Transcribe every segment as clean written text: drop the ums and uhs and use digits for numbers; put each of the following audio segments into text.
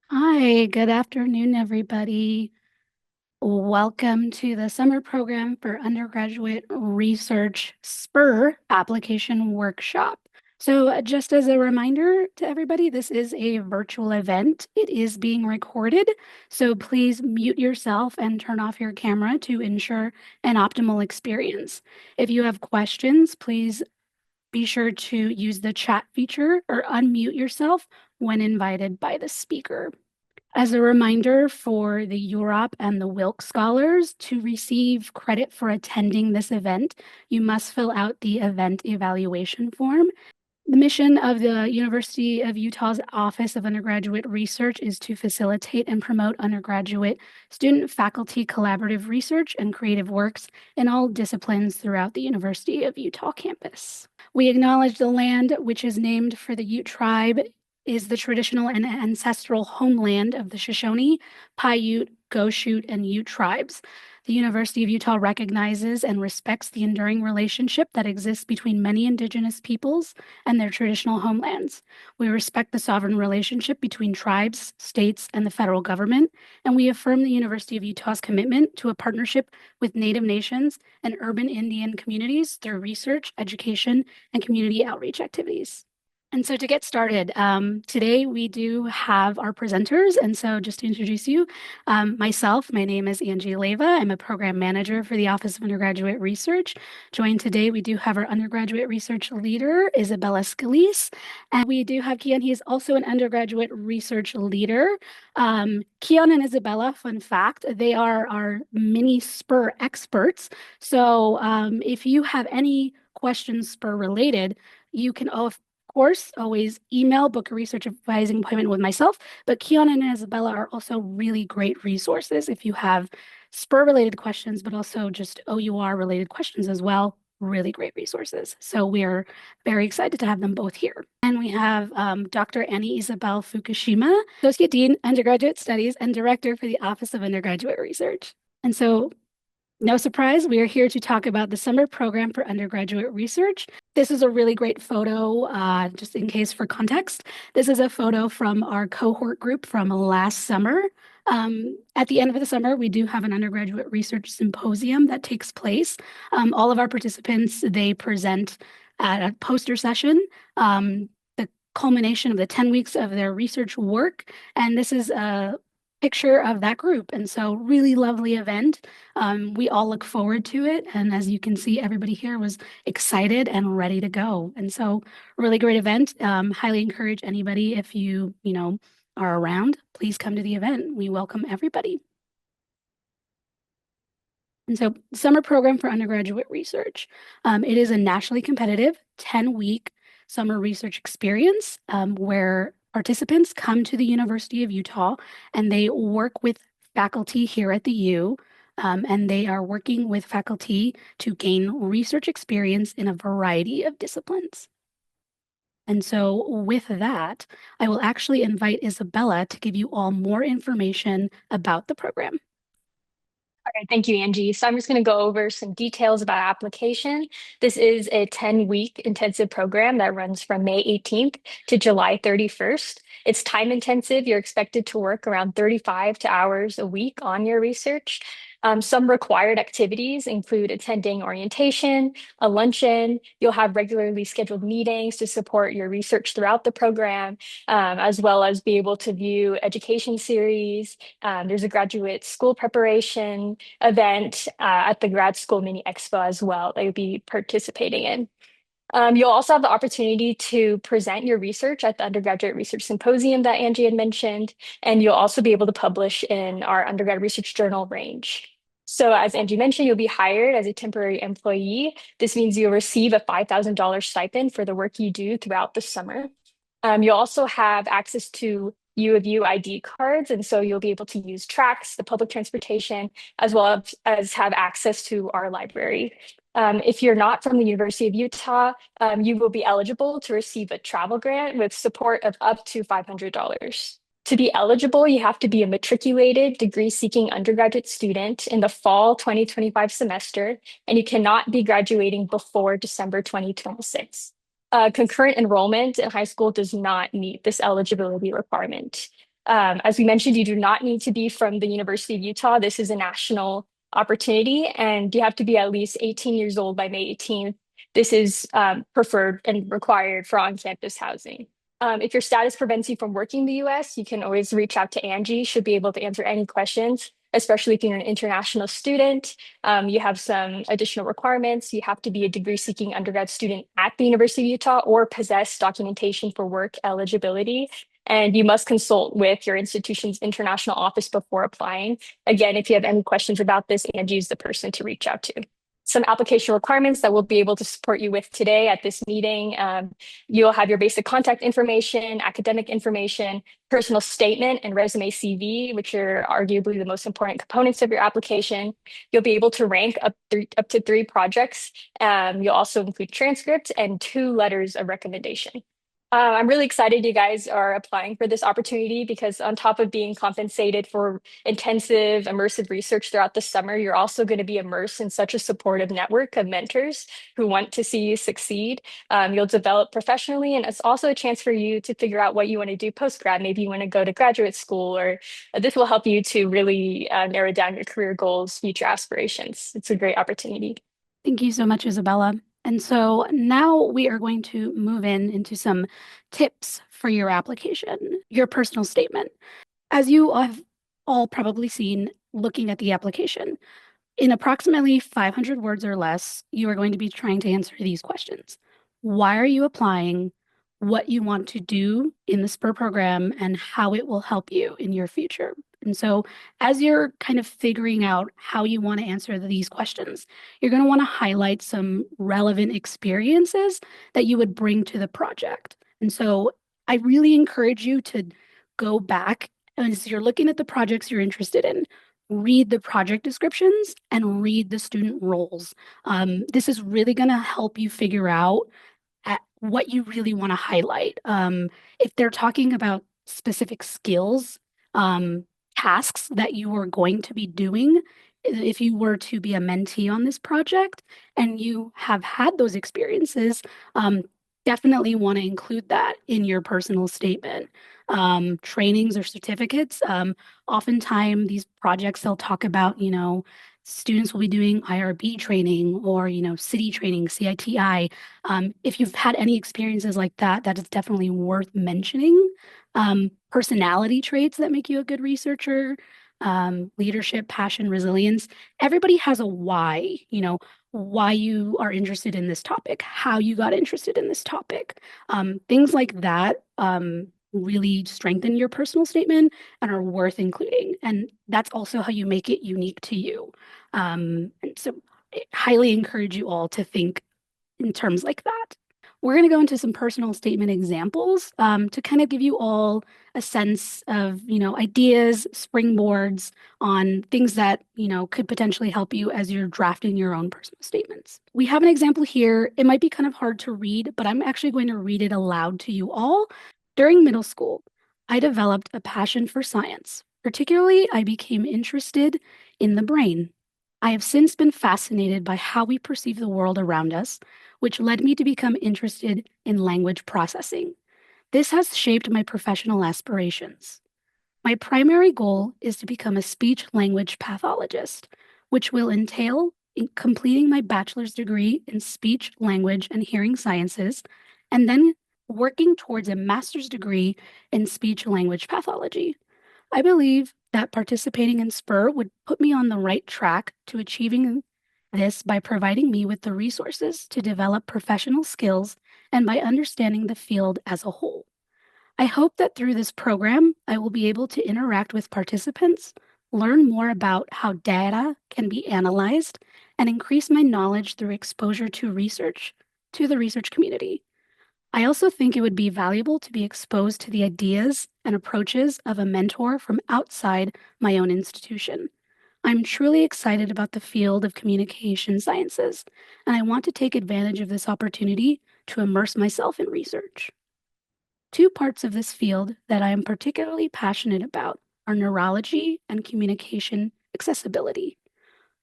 Hi, good afternoon, everybody. Welcome to the summer program for Undergraduate Research SPUR application workshop. So just as a reminder to everybody, this is a virtual event. It is being recorded, so please mute yourself and turn off your camera to ensure an optimal experience. If you have questions, please be sure to use the chat feature or unmute yourself when invited by the speaker. As a reminder for the UROP and the Wilk Scholars, to receive credit for attending this event, you must fill out the event evaluation form. The mission of the University of Utah's Office of Undergraduate Research is to facilitate and promote undergraduate student-faculty collaborative research and creative works in all disciplines throughout the University of Utah campus. We acknowledge the land which is named for the Ute tribe is the traditional and ancestral homeland of the Shoshone, Paiute, Goshute, and Ute tribes. The University of Utah recognizes and respects the enduring relationship that exists between many Indigenous peoples and their traditional homelands. We respect the sovereign relationship between tribes, states, and the federal government, and we affirm the University of Utah's commitment to a partnership with Native nations and urban Indian communities through research, education, and community outreach activities. And so to get started, today we do have our presenters. And so just to introduce you, myself, my name is Angie Leva. I'm a program manager for the Office of Undergraduate Research. Joined today, we do have our undergraduate research leader, Isabella Scalise. And we do have Keon. He is also an undergraduate research leader. Keon and Isabella, fun fact, they are our mini SPUR experts. So if you have any questions SPUR related, you can course, always email, book a research advising appointment with myself. But Keon and Isabella are also really great resources if you have SPUR related questions, but also just OUR related questions as well. Really great resources. So we are very excited to have them both here. And we have Dr. Annie Isabel Fukushima, Associate Dean, Undergraduate Studies, and Director for the Office of Undergraduate Research. And so no surprise, we are here to talk about the summer program for undergraduate research. This is a really great photo, just in case for context. This is a photo from our cohort group from last summer. At the end of the summer, we do have an undergraduate research symposium that takes place. All of our participants, they present at a poster session, the culmination of the 10 weeks of their research work. And this is a picture of that group. And so really lovely event. We all look forward to it. And as you can see, everybody here was excited and ready to go. And so really great event. Highly encourage anybody if you are around, please come to the event. We welcome everybody. And so summer program for undergraduate research. It is a nationally competitive 10-week summer research experience where participants come to the University of Utah and they work with faculty here at the U. And they are working with faculty to gain research experience in a variety of disciplines. And so with that, I will actually invite Isabella to give you all more information about the program. All right, thank you, Angie. So I'm just going to go over some details about application. This is a 10-week intensive program that runs from May 18th to July 31st. It's time intensive. You're expected to work around 35 hours a week on your research. Some required activities include attending orientation, a luncheon. You'll have regularly scheduled meetings to support your research throughout the program, as well as be able to view education series. There's a graduate school preparation event at the grad school mini expo as well that you'll be participating in. You'll also have the opportunity to present your research at the Undergraduate Research Symposium that Angie had mentioned, and you'll also be able to publish in our undergrad research journal range. So as Angie mentioned, you'll be hired as a temporary employee. This means you'll receive a $5,000 stipend for the work you do throughout the summer. You'll also have access to U of U ID cards, and so you'll be able to use tracks, the public transportation, as well as have access to our library. If you're not from the University of Utah, you will be eligible to receive a travel grant with support of up to $500. To be eligible, you have to be a matriculated degree-seeking undergraduate student in the fall 2025 semester, and you cannot be graduating before December 2026. Concurrent enrollment in high school does not meet this eligibility requirement. As we mentioned, you do not need to be from the University of Utah. This is a national opportunity, and you have to be at least 18 years old by May 18th. This is preferred and required for on-campus housing. If your status prevents you from working in the US, you can always reach out to Angie. She'll be able to answer any questions, especially if you're an international student. You have some additional requirements. You have to be a degree-seeking undergrad student at the University of Utah or possess documentation for work eligibility. And you must consult with your institution's international office before applying. Again, if you have any questions about this, Angie is the person to reach out to. Some application requirements that we'll be able to support you with today at this meeting. You'll have your basic contact information, academic information, personal statement, and resume CV, which are arguably the most important components of your application. You'll be able to rank up to 3 projects. You'll also include transcripts and 2 letters of recommendation. I'm really excited you guys are applying for this opportunity because on top of being compensated for intensive, immersive research throughout the summer, you're also going to be immersed in such a supportive network of mentors who want to see you succeed. You'll develop professionally, and it's also a chance for you to figure out what you want to do post-grad. Maybe you want to go to graduate school, or this will help you to really narrow down your career goals, future aspirations. It's a great opportunity. Thank you so much, Isabella. And so now we are going to move into some tips for your application, your personal statement. As you have all probably seen looking at the application, in approximately 500 words or less, you are going to be trying to answer these questions. Why are you applying? What you want to do in the SPUR program and how it will help you in your future. And so, as you're kind of figuring out how you want to answer these questions, you're going to want to highlight some relevant experiences that you would bring to the project. And so, I really encourage you to go back as you're looking at the projects you're interested in, read the project descriptions and read the student roles. This is really going to help you figure out at what you really want to highlight. If they're talking about specific skills, tasks that you are going to be doing, if you were to be a mentee on this project and you have had those experiences, definitely want to include that in your personal statement. Trainings or certificates. Oftentimes, these projects they'll talk about, students will be doing IRB training or, city training, CITI. If you've had any experiences like that, that is definitely worth mentioning. Personality traits that make you a good researcher, leadership, passion, resilience. Everybody has a why, why you are interested in this topic, how you got interested in this topic. Things like that really strengthen your personal statement and are worth including. And that's also how you make it unique to you. And so I highly encourage you all to think in terms like that. We're going to go into some personal statement examples to kind of give you all a sense of, ideas, springboards on things that, could potentially help you as you're drafting your own personal statements. We have an example here. It might be kind of hard to read, but I'm actually going to read it aloud to you all. During middle school, I developed a passion for science. Particularly, I became interested in the brain. I have since been fascinated by how we perceive the world around us, which led me to become interested in language processing. This has shaped my professional aspirations. My primary goal is to become a speech language pathologist, which will entail in completing my bachelor's degree in speech, language, and hearing sciences, and then working towards a master's degree in speech language pathology. I believe that participating in SPUR would put me on the right track to achieving this by providing me with the resources to develop professional skills and by understanding the field as a whole. I hope that through this program, I will be able to interact with participants, learn more about how data can be analyzed, and increase my knowledge through exposure to the research community. I also think it would be valuable to be exposed to the ideas and approaches of a mentor from outside my own institution. I'm truly excited about the field of communication sciences, and I want to take advantage of this opportunity to immerse myself in research. Two parts of this field that I am particularly passionate about are neurology and communication accessibility.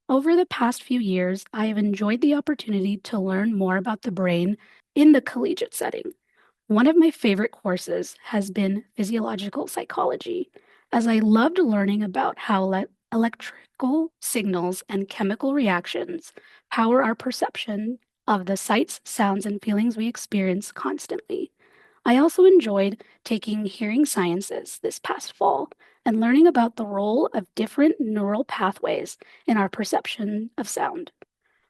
Over the past few years, I have enjoyed the opportunity to learn more about the brain in the collegiate setting. One of my favorite courses has been physiological psychology, as I loved learning about how electrical signals and chemical reactions power our perception of the sights, sounds, and feelings we experience constantly. I also enjoyed taking hearing sciences this past fall and learning about the role of different neural pathways in our perception of sound.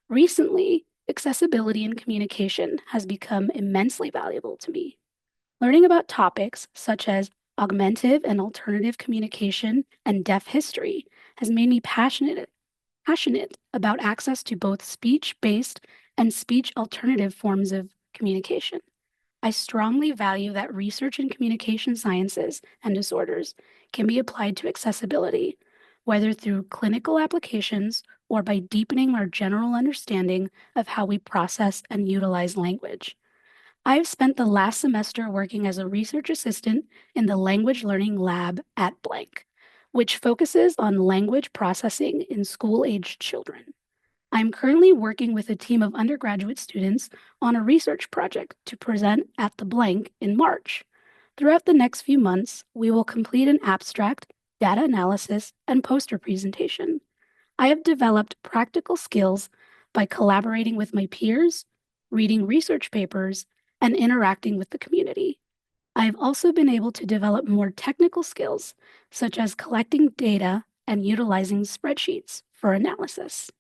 Recently, accessibility in communication has become immensely valuable to me. Learning about topics such as augmentative and alternative communication and deaf history has made me passionate about access to both speech-based and speech alternative forms of communication. I strongly value that research in communication sciences and disorders can be applied to accessibility, whether through clinical applications or by deepening our general understanding of how we process and utilize language. I've spent the last semester working as a research assistant in the language learning lab at Blank, which focuses on language processing in school-aged children. I'm currently working with a team of undergraduate students on a research project to present at the Blank in March. Throughout the next few months, we will complete an abstract, data analysis, and poster presentation. I have developed practical skills by collaborating with my peers, reading research papers, and interacting with the community. I have also been able to develop more technical skills, such as collecting data and utilizing spreadsheets for analysis.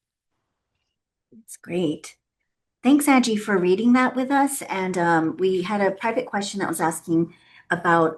It's great. Thanks, Angie, for reading that with us. And we had a private question that was asking about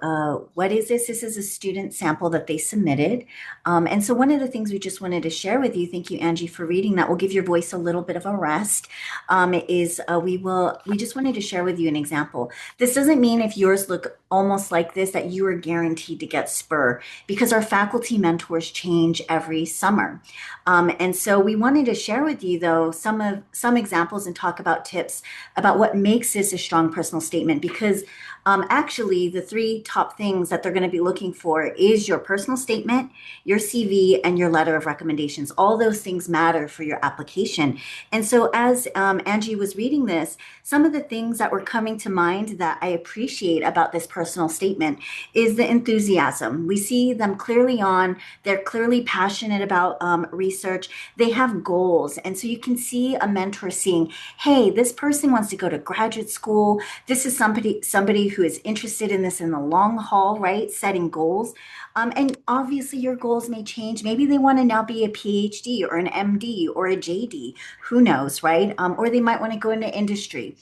what is this? This is a student sample that they submitted. And so one of the things we just wanted to share with you, thank you, Angie, for reading that. We'll give your voice a little bit of a rest. We just wanted to share with you an example. This doesn't mean if yours look almost like this that you are guaranteed to get SPUR because our faculty mentors change every summer. And so we wanted to share with you, though, some examples and talk about tips about what makes this a strong personal statement. Because actually, the three top things that they're going to be looking for is your personal statement, your CV, and your letter of recommendations. All those things matter for your application. And so, as Angie was reading this, some of the things that were coming to mind that I appreciate about this personal statement is the enthusiasm. We see them clearly on. They're clearly passionate about research. They have goals. And so you can see a mentor seeing, hey, this person wants to go to graduate school. This is somebody who is interested in this in the long haul, right? Setting goals. And obviously your goals may change. Maybe they want to now be a PhD or an MD or a JD. Who knows, right? Or they might want to go into industry.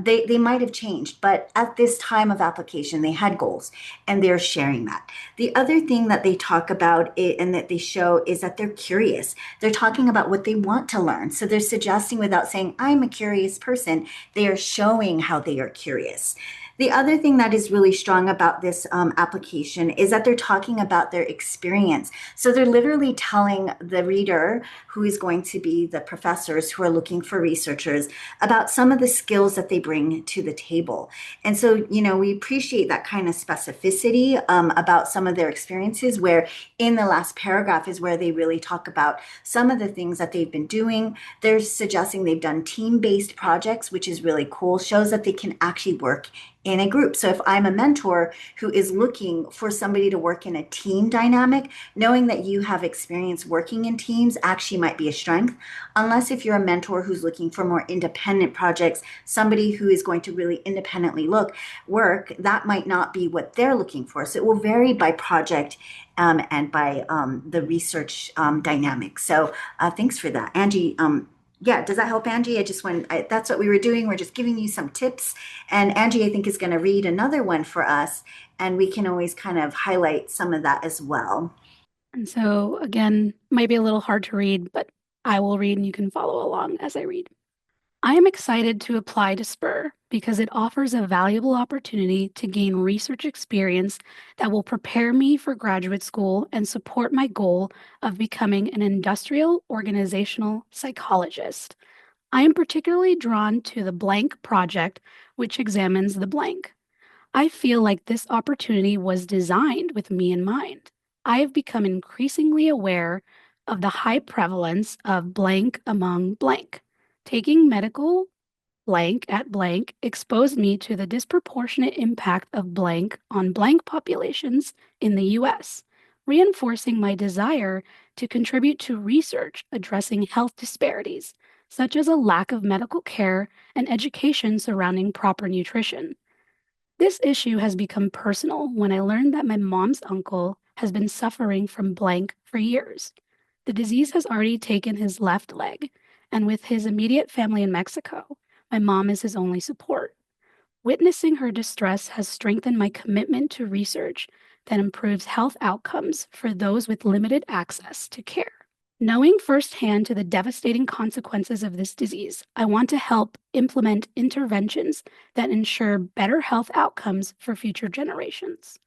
They might have changed, but at this time of application, they had goals and they're sharing that. The other thing that they talk about and that they show is that they're curious. They're talking about what they want to learn. So they're suggesting without saying, I'm a curious person, they are showing how they are curious. The other thing that is really strong about this application is that they're talking about their experience. So they're literally telling the reader, who is going to be the professors who are looking for researchers, about some of the skills that they bring to the table. And so, we appreciate that kind of specificity about some of their experiences, where in the last paragraph is where they really talk about some of the things that they've been doing. They're suggesting they've done team-based projects, which is really cool, shows that they can actually work in a group. So if I'm a mentor who is looking for somebody to work in a team dynamic, knowing that you have experience working in teams actually might be a strength. Unless if you're a mentor who's looking for more independent projects, somebody who is going to really independently work, that might not be what they're looking for. So it will vary by project and by the research dynamic. So thanks for that, Angie. Yeah, does that help, Angie? That's what we were doing. We're just giving you some tips. And Angie, I think, is going to read another one for us, and we can always kind of highlight some of that as well. And so, again, might be a little hard to read, but I will read and you can follow along as I read. I am excited to apply to SPUR because it offers a valuable opportunity to gain research experience that will prepare me for graduate school and support my goal of becoming an industrial organizational psychologist. I am particularly drawn to the blank project, which examines the blank. I feel like this opportunity was designed with me in mind. I have become increasingly aware of the high prevalence of blank among blank. Taking medical blank at blank exposed me to the disproportionate impact of blank on blank populations in the US, reinforcing my desire to contribute to research addressing health disparities, such as a lack of medical care and education surrounding proper nutrition. This issue has become personal when I learned that my mom's uncle has been suffering from blank for years. The disease has already taken his left leg, and with his immediate family in Mexico, my mom is his only support. Witnessing her distress has strengthened my commitment to research that improves health outcomes for those with limited access to care. Knowing firsthand to the devastating consequences of this disease, I want to help implement interventions that ensure better health outcomes for future generations.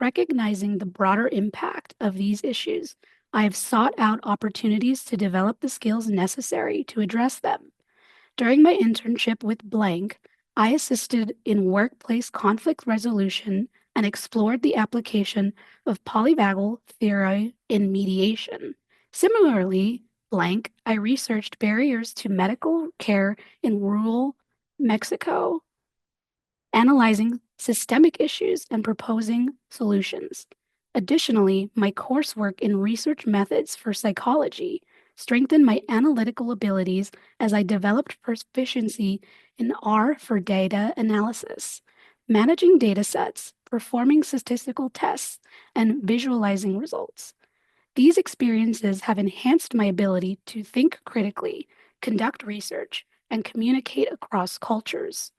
Recognizing the broader impact of these issues, I have sought out opportunities to develop the skills necessary to address them. During my internship with Blank, I assisted in workplace conflict resolution and explored the application of polyvagal theory in mediation. Similarly, Blank, I researched barriers to medical care in rural Mexico, analyzing systemic issues and proposing solutions. Additionally, my coursework in research methods for psychology strengthened my analytical abilities as I developed proficiency in R for data analysis, managing data sets, performing statistical tests, and visualizing results. These experiences have enhanced my ability to think critically, conduct research, and communicate across cultures.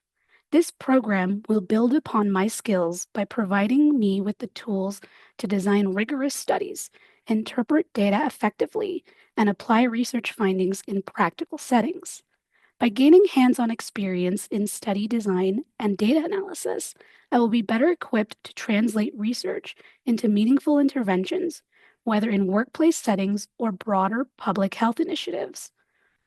This program will build upon my skills by providing me with the tools to design rigorous studies, interpret data effectively, and apply research findings in practical settings. By gaining hands on experience in study design and data analysis, I will be better equipped to translate research into meaningful interventions, whether in workplace settings or broader public health initiatives.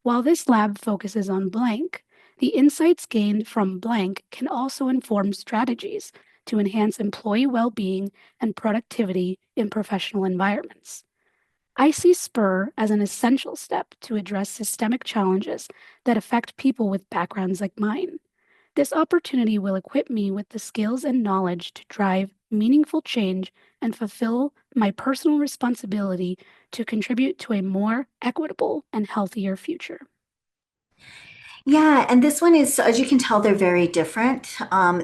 While this lab focuses on blank, the insights gained from blank can also inform strategies to enhance employee well-being and productivity in professional environments. I see SPUR as an essential step to address systemic challenges that affect people with backgrounds like mine. This opportunity will equip me with the skills and knowledge to drive meaningful change and fulfill my personal responsibility to contribute to a more equitable and healthier future. Yeah, and this one is, as you can tell, they're very different.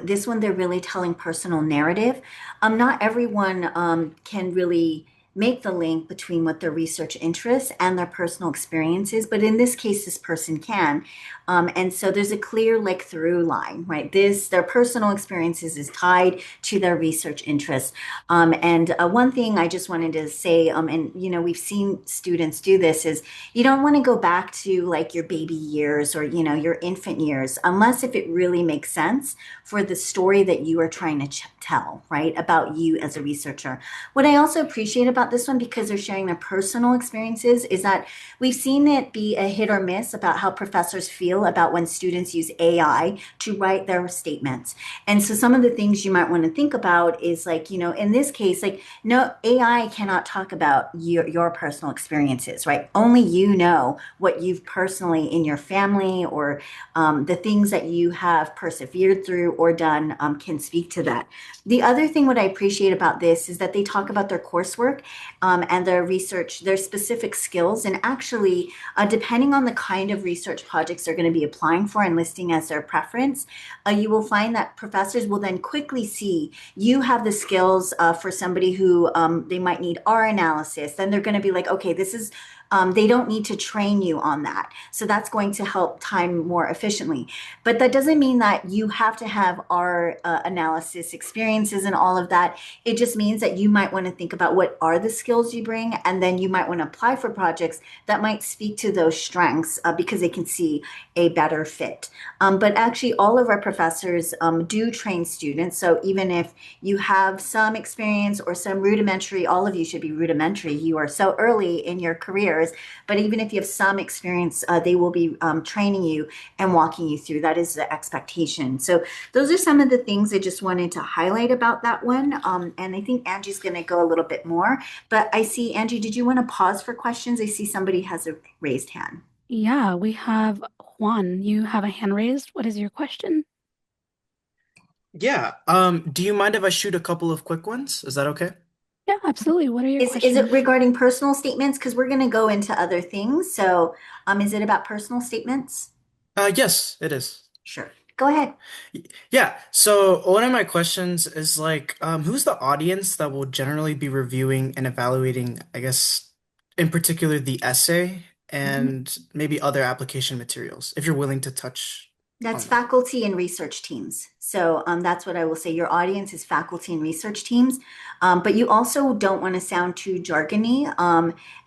This one, they're really telling personal narrative. Not everyone can really make the link between what their research interests and their personal experiences, but in this case, this person can. And so there's a clear like through line, right? Their personal experiences is tied to their research interests. And one thing I just wanted to say, and we've seen students do this, is you don't want to go back to like your baby years or your infant years unless if it really makes sense for the story that you are trying to tell, right, about you as a researcher. What I also appreciate about this one, because they're sharing their personal experiences, is that we've seen it be a hit or miss about how professors feel about when students use AI to write their statements. And so some of the things you might want to think about is like, in this case, like, no, AI cannot talk about your personal experiences, right? Only you know what you've personally in your family or the things that you have persevered through or done can speak to that. The other thing what I appreciate about this is that they talk about their coursework and their research, their specific skills, and actually, depending on the kind of research projects they're going to be applying for and listing as their preference, you will find that professors will then quickly see you have the skills for somebody who they might need R analysis. Then they're going to be like, okay, this is they don't need to train you on that. So that's going to help time more efficiently. But that doesn't mean that you have to have our analysis experiences and all of that. It just means that you might want to think about what are the skills you bring, and then you might want to apply for projects that might speak to those strengths because they can see a better fit. But actually, all of our professors do train students. So even if you have some experience or some rudimentary, all of you should be rudimentary. You are so early in your careers. But even if you have some experience, they will be training you and walking you through. That is the expectation. So those are some of the things I just wanted to highlight about that one. And I think Angie's going to go a little bit more. But I see, Angie, did you want to pause for questions? I see somebody has a raised hand. Yeah, we have Juan. You have a hand raised. What is your question? Yeah. Do you mind if I shoot a couple of quick ones? Is that okay? Yeah, absolutely. What are your Is it questions? regarding personal statements? Because we're going to go into other things. So, is it about personal statements? Yes, it is. Sure. Go ahead. Yeah. So one of my questions is like, who's the audience that will generally be reviewing and evaluating, I guess, in particular the essay Mhm. and maybe other application materials, if you're willing to touch That's on that. faculty and research teams. So that's what I will say. Your audience is faculty and research teams, but you also don't want to sound too jargony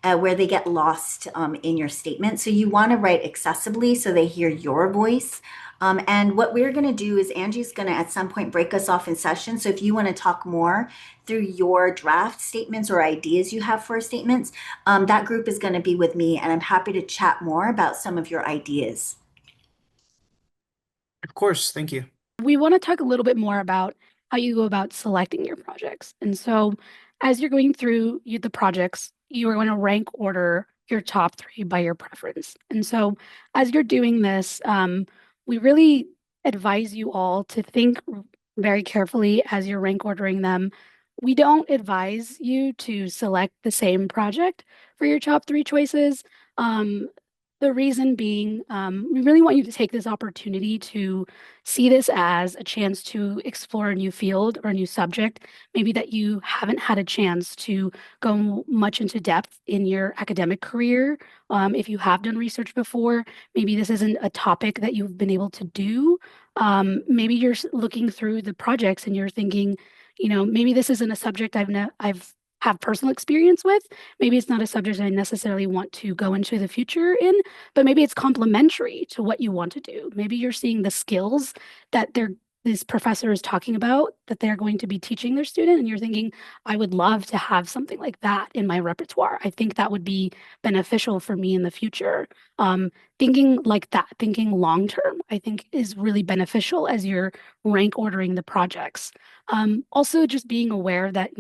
where they get lost in your statement. So you want to write accessibly so they hear your voice. And what we're going to do is Angie's going to at some point break us off in session. So if you want to talk more through your draft statements or ideas you have for statements, that group is going to be with me, and I'm happy to chat more about some of your ideas. Of course. Thank you. We want to talk a little bit more about how you go about selecting your projects. And so, as you're going through the projects, you are going to rank order your top three by your preference. And so, as you're doing this, we really advise you all to think very carefully as you're rank ordering them. We don't advise you to select the same project for your top three choices. Um, the reason being, we really want you to take this opportunity to see this as a chance to explore a new field or a new subject, maybe that you haven't had a chance to go much into depth in your academic career. If you have done research before, maybe this isn't a topic that you've been able to do. Maybe you're looking through the projects and you're thinking, maybe this isn't a subject I've have personal experience with. Maybe it's not a subject I necessarily want to go into the future in, but maybe it's complementary to what you want to do. Maybe you're seeing the skills that this professor is talking about that they're going to be teaching their student, and you're thinking, I would love to have something like that in my repertoire. I think that would be beneficial for me in the future. Thinking like that, thinking long term, I think is really beneficial as you're rank ordering the projects. Also, just being aware that,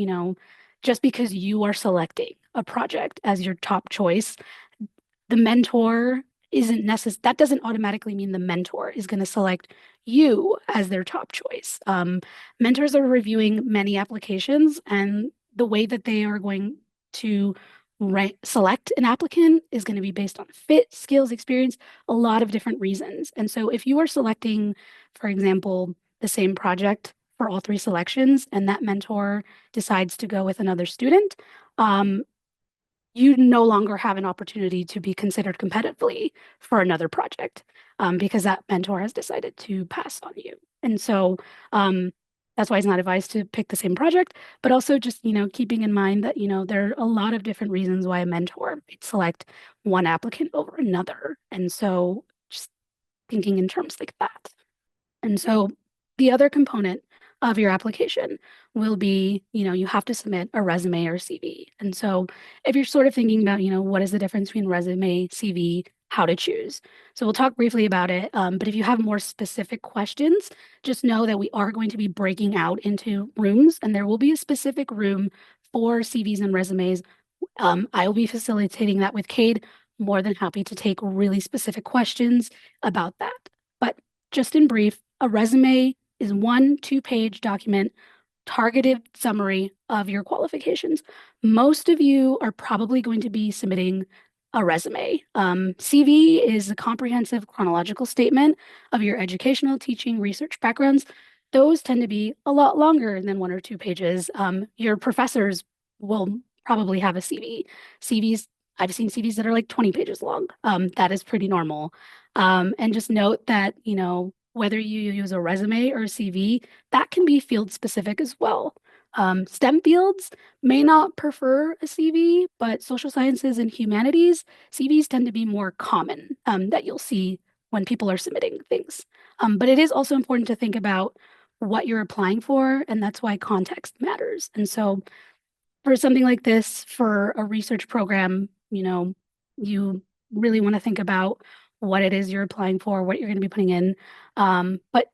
just because you are selecting a project as your top choice, the mentor isn't necessary. That doesn't automatically mean the mentor is going to select you as their top choice. Mentors are reviewing many applications, and the way that they are going to select an applicant is going to be based on fit, skills, experience, a lot of different reasons. And so, if you are selecting, for example, the same project for all three selections, and that mentor decides to go with another student, um, you no longer have an opportunity to be considered competitively for another project because that mentor has decided to pass on you. And so that's why it's not advised to pick the same project, but also just, keeping in mind that, there are a lot of different reasons why a mentor might select one applicant over another. And so just thinking in terms like that. And so the other component of your application will be, you have to submit a resume or CV. And so if you're sort of thinking about, what is the difference between resume, CV, how to choose. So we'll talk briefly about it. But if you have more specific questions, just know that we are going to be breaking out into rooms, and there will be a specific room for CVs and resumes. I will be facilitating that with Cade. More than happy to take really specific questions about that. But just in brief, a resume is one 2-page document, targeted summary of your qualifications. Most of you are probably going to be submitting a resume. CV is a comprehensive chronological statement of your educational, teaching, research backgrounds. Those tend to be a lot longer than 1 or 2 pages. Your professors will probably have a CV. CVs, I've seen CVs that are like 20 pages long. That is pretty normal. And just note that, whether you use a resume or a CV, that can be field specific as well. STEM fields may not prefer a CV, but social sciences and humanities, CVs tend to be more common that you'll see when people are submitting things. But it is also important to think about what you're applying for, and that's why context matters. And so for something like this, for a research program, you really want to think about what it is you're applying for, what you're going to be putting in. But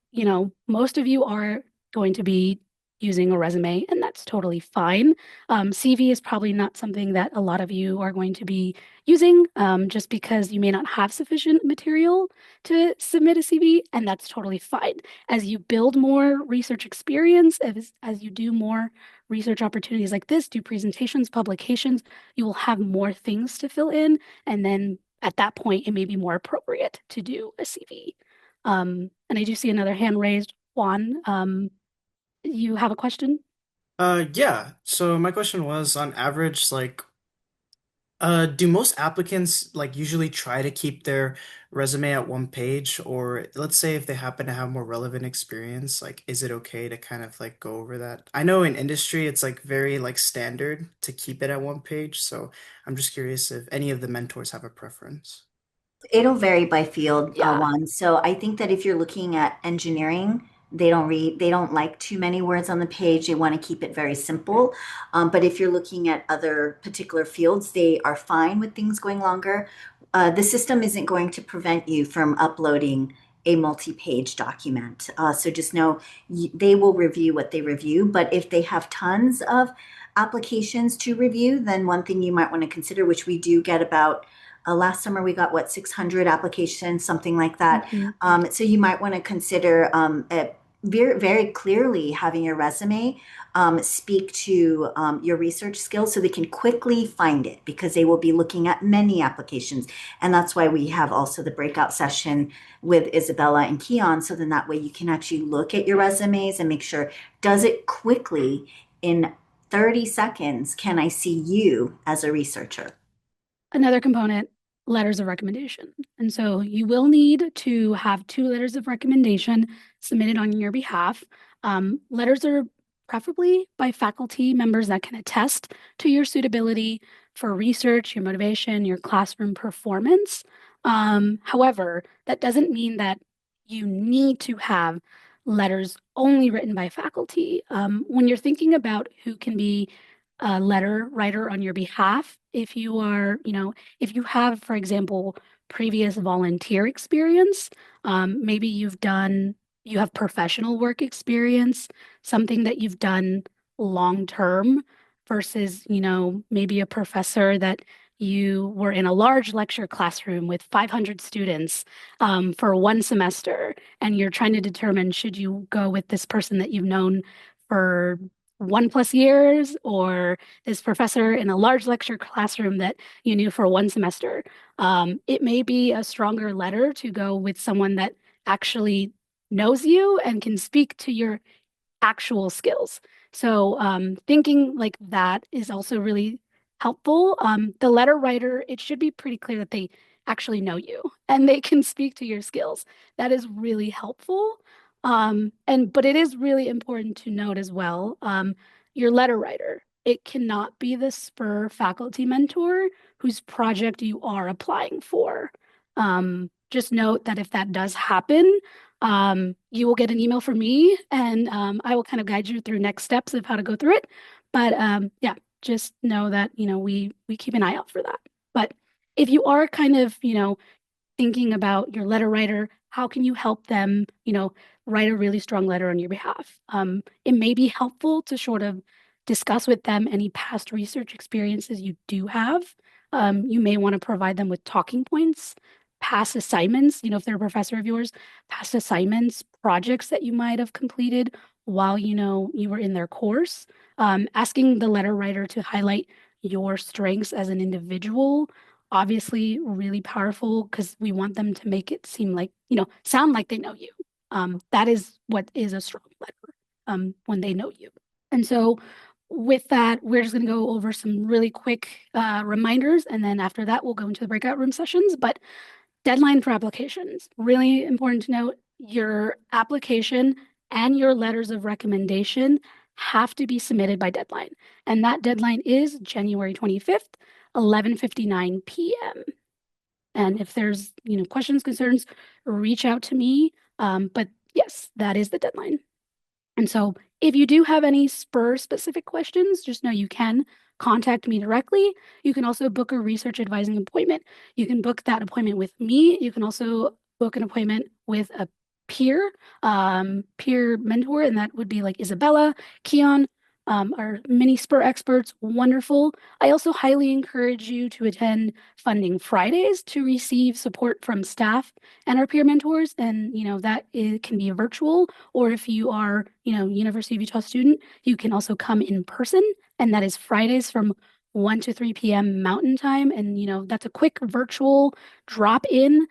most of you are going to be, using a resume, and that's totally fine. CV is probably not something that a lot of you are going to be using just because you may not have sufficient material to submit a CV, and that's totally fine. As you build more research experience, as you do more research opportunities like this, do presentations, publications, you will have more things to fill in, and then at that point, it may be more appropriate to do a CV. And I do see another hand raised. Juan, you have a question? Yeah. So my question was, on average, like, do most applicants like usually try to keep their resume at one page, or let's say if they happen to have more relevant experience, like, is it okay to kind of like go over that? I know in industry it's like very like standard to keep it at one page, so I'm just curious if any of the mentors have a preference. It'll vary by field, Yeah. one. So I think that if you're looking at engineering, they don't like too many words on the page. They want to keep it very simple. But if you're looking at other particular fields, they are fine with things going longer. The system isn't going to prevent you from uploading a multi-page document. So just know they will review what they review. But if they have tons of applications to review, then one thing you might want to consider, which we do get about last summer, we got what, 600 applications, something like that. Mhm. So you might want to consider very, very clearly having your resume speak to your research skills so they can quickly find it because they will be looking at many applications. And that's why we have also the breakout session with Isabella and Keon. So then that way you can actually look at your resumes and make sure, does it quickly in 30 seconds, can I see you as a researcher? Another component, letters of recommendation. And so you will need to have 2 letters of recommendation submitted on your behalf. Letters are preferably by faculty members that can attest to your suitability for research, your motivation, your classroom performance. However, that doesn't mean that you need to have letters only written by faculty. When you're thinking about who can be a letter writer on your behalf, if you are, if you have, for example, previous volunteer experience, maybe you have professional work experience, something that you've done long term versus, maybe a professor that you were in a large lecture classroom with 500 students for one semester, and you're trying to determine should you go with this person that you've known for 1+ years or this professor in a large lecture classroom that you knew for one semester. It may be a stronger letter to go with someone that actually knows you and can speak to your actual skills. So thinking like that is also really helpful. The letter writer, it should be pretty clear that they actually know you and they can speak to your skills. That is really helpful. But it is really important to note as well, your letter writer, it cannot be the SPUR faculty mentor whose project you are applying for. Just note that if that does happen, you will get an email from me and I will kind of guide you through next steps of how to go through it. But yeah, just know that, we keep an eye out for that. But if you are kind of, thinking about your letter writer, how can you help them, write a really strong letter on your behalf? It may be helpful to sort of discuss with them any past research experiences you do have. You may want to provide them with talking points, past assignments, if they're a professor of yours, past assignments, projects that you might have completed while, you were in their course. Asking the letter writer to highlight your strengths as an individual, obviously really powerful because we want them to make it seem like, sound like they know you. That is what is a strong letter when they know you. And so with that, we're just going to go over some really quick reminders. And then after that, we'll go into the breakout room sessions. But deadline for applications, really important to note your application and your letters of recommendation have to be submitted by deadline. And that deadline is January 25th, 11:59 p.m. And if there's, questions, concerns, reach out to me. But yes, that is the deadline. And so if you do have any SPUR specific questions, just know you can contact me directly. You can also book a research advising appointment. You can book that appointment with me. You can also book an appointment with a peer mentor, and that would be like Isabella, Keon, our mini SPUR experts, wonderful. I also highly encourage you to attend Funding Fridays to receive support from staff and our peer mentors. And, that can be virtual, or if you are, University of Utah student, you can also come in person. And that is Fridays from 1 to 3 p.m. Mountain Time. And, that's a quick virtual drop in,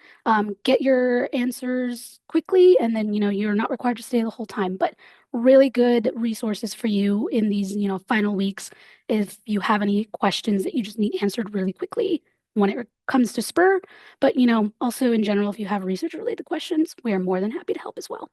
get your answers quickly. And then, you're not required to stay the whole time, but really good resources for you in these, final weeks if you have any questions that you just need answered really quickly when it comes to SPUR. But, also in general, if you have research related questions, we are more than happy to help as well.